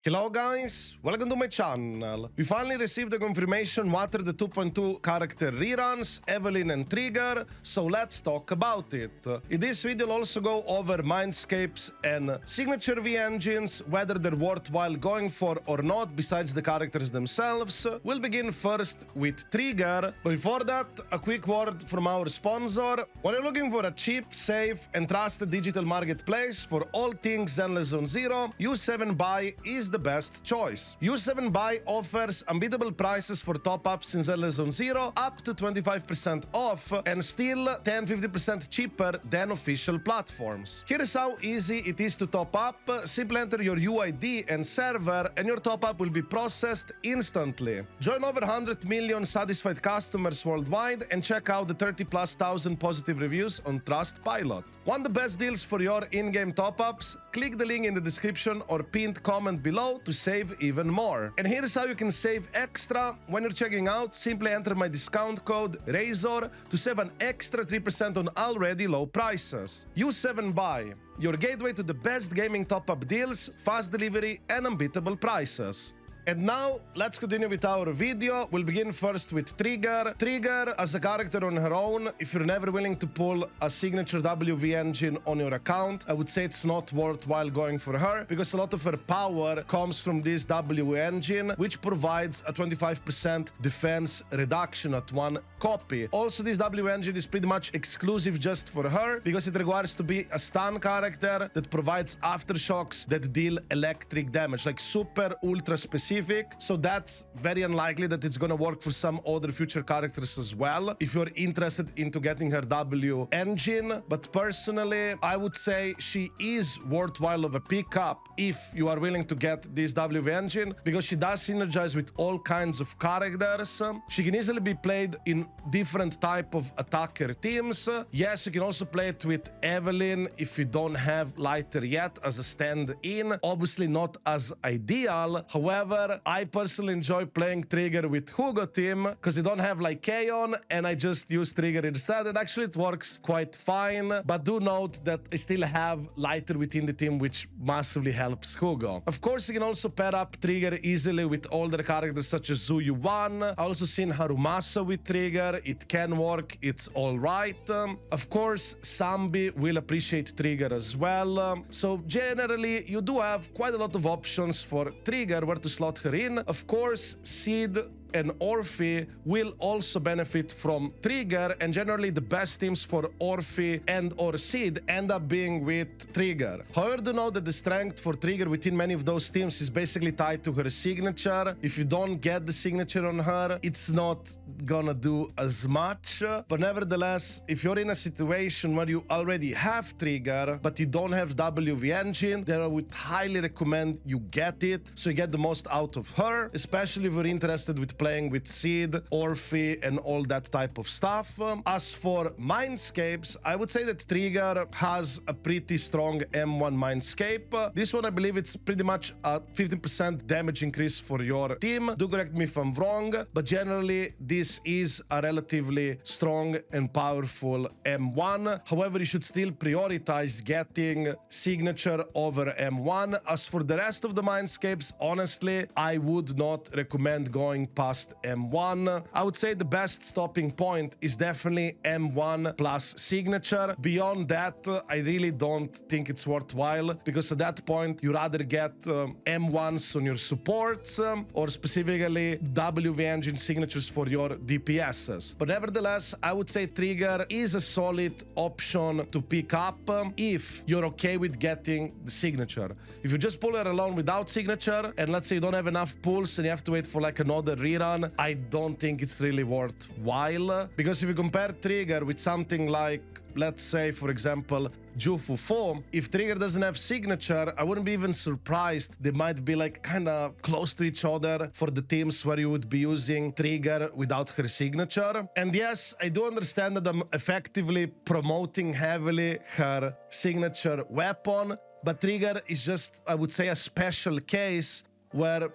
Hello guys, welcome to my channel. We finally received the confirmation what are the 2.2 character reruns, Evelyn and Trigger, so let's talk about it. In this video I'll also go over Mindscapes and signature V-engines, whether they're worthwhile going for or not besides the characters themselves. We'll begin first with Trigger, but before that, a quick word from our sponsor. When you're looking for a cheap, safe and trusted digital marketplace for all things Zenless Zone Zero, U7Buy is the best choice. U7Buy offers unbeatable prices for top-ups in Zenless Zone Zero, up to 25% off, and still 10-50% cheaper than official platforms. Here's how easy it is to top up. Simply enter your UID and server, and your top-up will be processed instantly. Join over 100 million satisfied customers worldwide and check out the 30,000+ positive reviews on Trustpilot. Want the best deals for your in-game top-ups? Click the link in the description or pinned comment below to save even more. And here's how you can save extra. When you're checking out, simply enter my discount code RAZOR to save an extra 3% on already low prices. U7Buy, your gateway to the best gaming top-up deals, fast delivery and unbeatable prices. And now, let's continue with our video. We'll begin first with Trigger. Trigger, as a character on her own, if you're never willing to pull a signature WV engine on your account, I would say it's not worthwhile going for her, because a lot of her power comes from this W engine, which provides a 25% defense reduction at one copy. Also, this W engine is pretty much exclusive just for her, because it requires to be a stun character that provides aftershocks that deal electric damage, like super ultra specific. So that's very unlikely that it's gonna work for some other future characters as well, if you're interested into getting her W engine. But personally, I would say she is worthwhile of a pickup if you are willing to get this W engine, because she does synergize with all kinds of characters. She can easily be played in different type of attacker teams. Yes, you can also play it with Evelyn if you don't have lighter yet as a stand-in. Obviously not as ideal. However, I personally enjoy playing Trigger with Hugo team because you don't have like Kaon, and I just use Trigger instead, and actually it works quite fine. But do note that I still have lighter within the team, which massively helps Hugo. Of course, you can also pair up Trigger easily with older characters such as Zuyuan. I also seen Harumasa with Trigger. It can work, it's alright. Of course, Sambi will appreciate Trigger as well. So generally, you do have quite a lot of options for Trigger where to slot her in. Of course, Sid and Orphe will also benefit from Trigger, and generally the best teams for Orphe and or Sid end up being with Trigger. However, do know that the strength for Trigger within many of those teams is basically tied to her signature. If you don't get the signature on her, it's not gonna do as much. But nevertheless, if you're in a situation where you already have Trigger but you don't have WV engine, then I would highly recommend you get it so you get the most out of her, especially if you're interested with playing with Sid, Orphe, and all that type of stuff. As for Mindscapes, I would say that Trigger has a pretty strong M1 Mindscape. This one, I believe it's pretty much a 50% damage increase for your team. Do correct me if I'm wrong, but generally this is a relatively strong and powerful M1. However, you should still prioritize getting signature over M1. As for the rest of the Mindscapes, honestly, I would not recommend going past M1. I would say the best stopping point is definitely M1 plus signature. Beyond that, I really don't think it's worthwhile, because at that point you rather get M1s on your supports or specifically WV engine signatures for your DPSs. But nevertheless, I would say Trigger is a solid option to pick up if you're okay with getting the signature. If you just pull her alone without signature, and let's say you don't have enough pulls and you have to wait for like another rerun, I don't think it's really worthwhile. Because if you compare Trigger with something like, let's say, for example, Jufu 4, if Trigger doesn't have signature, I wouldn't be even surprised. They might be like kind of close to each other for the teams where you would be using Trigger without her signature. And yes, I do understand that I'm effectively promoting heavily her signature weapon, but Trigger is just, I would say, a special case where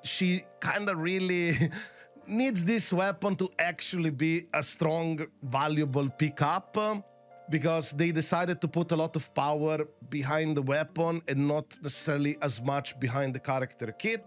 she kind of really needs this weapon to actually be a strong, valuable pickup. because they decided to put a lot of power behind the weapon and not necessarily as much behind the character kit.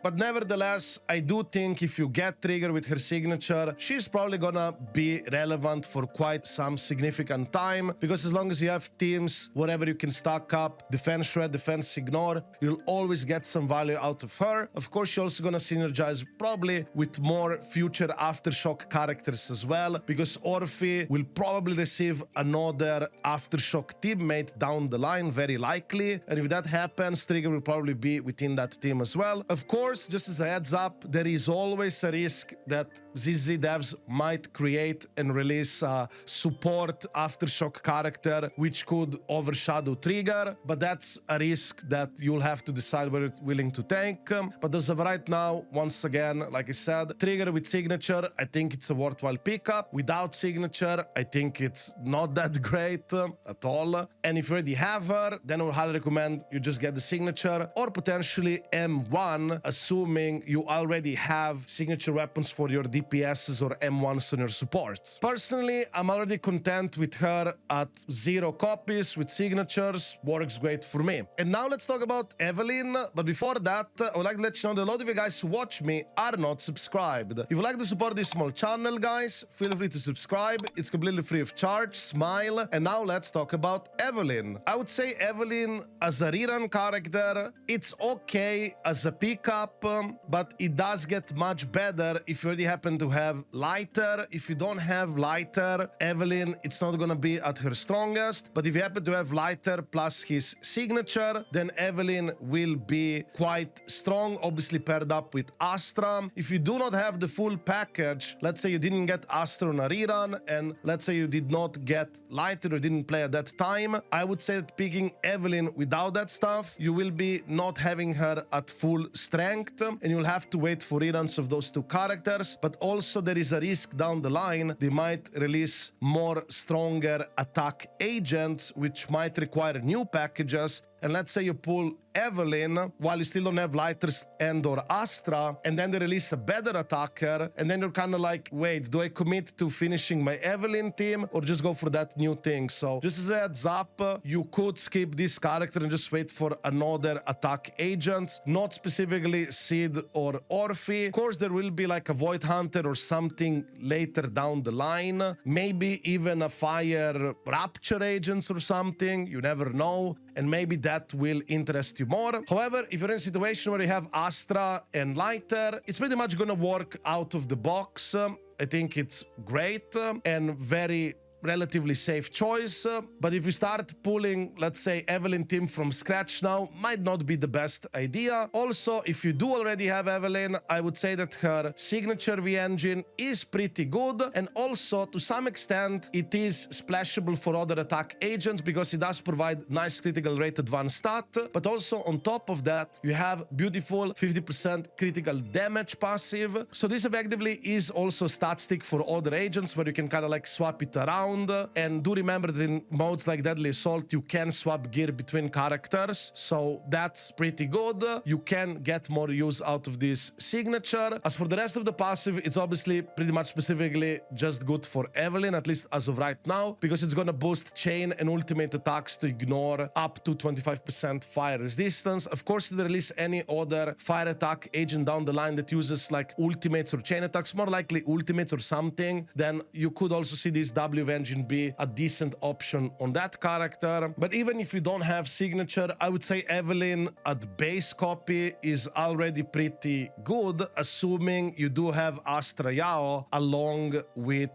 But nevertheless, I do think if you get Trigger with her signature, she's probably gonna be relevant for quite some significant time, because as long as you have teams, whatever you can stack up, defense shred, defense ignore, you'll always get some value out of her. Of course, you're also gonna synergize probably with more future Aftershock characters as well, because Orphe will probably receive another Aftershock teammate down the line, very likely. And if that happens, Trigger will probably be within that team as well. Of course, just as a heads up, there is always a risk that ZZ devs might create and release a support Aftershock character which could overshadow Trigger, but that's a risk that you'll have to decide whether you're willing to take. But as of right now, once again, like I said, Trigger with signature, I think it's a worthwhile pickup. Without signature, I think it's not that great at all. And if you already have her, then I would highly recommend you just get the signature, or potentially M1, assuming you already have signature weapons for your DPSs or M1s on your supports. Personally, I'm already content with her at 0 copies with signatures. Works great for me. And now let's talk about Evelyn. But before that, I would like to let you know that a lot of you guys who watch me are not subscribed. If you'd like to support this small channel, guys, feel free to subscribe. It's completely free of charge. Smile. And now let's talk about Evelyn. I would say Evelyn as a rerun character, it's okay as a pickup, but it does get much better if you already happen to have lighter. If you don't have lighter, Evelyn, it's not gonna be at her strongest. But if you happen to have lighter plus his signature, then Evelyn will be quite strong, obviously paired up with Astra. If you do not have the full package, let's say you didn't get Astra on a rerun, and let's say you did not get lighter or didn't play at that time, I would say that picking Evelyn without that stuff, you will be not having her at full strength, and you'll have to wait for reruns of those two characters. But also there is a risk down the line they might release more stronger attack agents, which might require new packages. And let's say you pull Evelyn while you still don't have lighters and or Astra, and then they release a better attacker, and then you're kind of like, wait, do I commit to finishing my Evelyn team or just go for that new thing? So just as a heads up, you could skip this character and just wait for another attack agent, not specifically Sid or Orphe. Of course, there will be like a Void Hunter or something later down the line, maybe even a Fire Rapture agents or something, you never know, and maybe that will interest you more. However, if you're in a situation where you have Astra and lighter, it's pretty much gonna work out of the box. I think it's great and very relatively safe choice. But if you start pulling, let's say, Evelyn team from scratch now, might not be the best idea. Also, if you do already have Evelyn, I would say that her signature V-engine is pretty good, and also to some extent it is splashable for other attack agents because it does provide nice critical rate advanced stat. But also on top of that, you have beautiful 50% critical damage passive. So this effectively is also stat stick for other agents where you can kind of like swap it around. And do remember that in modes like Deadly Assault, you can swap gear between characters, so that's pretty good. You can get more use out of this signature. As for the rest of the passive, it's obviously pretty much specifically just good for Evelyn, at least as of right now, because it's gonna boost chain and ultimate attacks to ignore up to 25% fire resistance. Of course, if they release any other fire attack agent down the line that uses like ultimates or chain attacks, more likely ultimates or something, then you could also see this W-Engine be a decent option on that character. But even if you don't have signature, I would say Evelyn at base copy is already pretty good, assuming you do have Astra Yao along with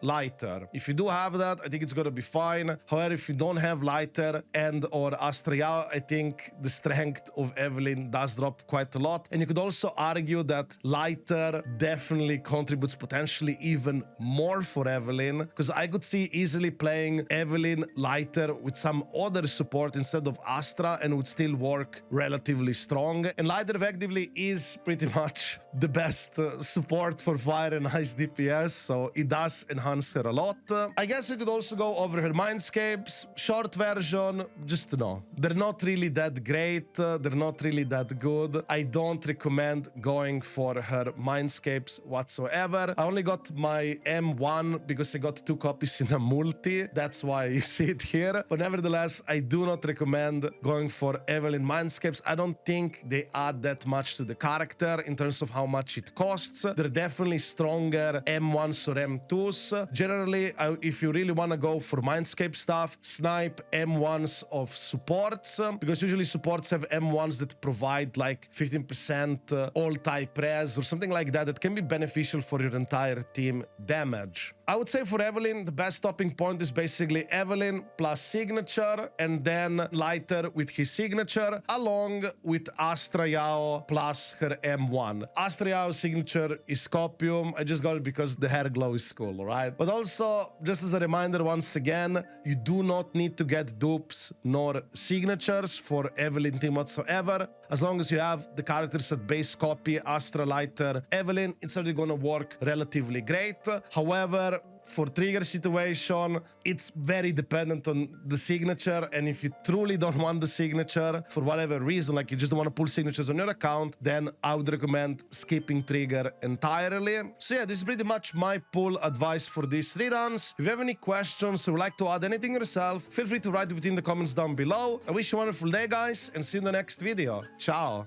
lighter. If you do have that, I think it's gonna be fine. However, if you don't have lighter and or Astra Yao, I think the strength of Evelyn does drop quite a lot. And you could also argue that lighter definitely contributes potentially even more for Evelyn, because I could see easily playing Evelyn lighter with some other support instead of Astra and would still work relatively strong. And lighter effectively is pretty much the best support for fire and ice DPS, so it does enhance her a lot. I guess you could also go over her Mindscapes. Short version, just no. They're not really that great. They're not really that good. I don't recommend going for her Mindscapes whatsoever. I only got my M1 because I got 2 copies in a multi. That's why you see it here. But nevertheless, I do not recommend going for Evelyn Mindscapes. I don't think they add that much to the character in terms of how much it costs. They're definitely stronger M1s or M2s. Generally, if you really want to go for Mindscape stuff, snipe M1s of supports, because usually supports have M1s that provide like 15% all type res or something like that that can be beneficial for your entire team damage. I would say for Evelyn, the best stopping point is basically Evelyn plus signature and then lighter with his signature along with Astra Yao plus her M1. Astra Yao's signature is Copium. I just got it because the hair glow is cool, right? But also, just as a reminder once again, you do not need to get dupes nor signatures for Evelyn team whatsoever. As long as you have the characters at base copy, Astra, Lighter, Evelyn, it's already gonna work relatively great. However, for trigger situation, it's very dependent on the signature, and if you truly don't want the signature for whatever reason, like you just don't want to pull signatures on your account, then I would recommend skipping trigger entirely. So yeah, this is pretty much my pull advice for these reruns. If you have any questions or would like to add anything yourself, feel free to write it within the comments down below. I wish you a wonderful day, guys, and see you in the next video. Ciao!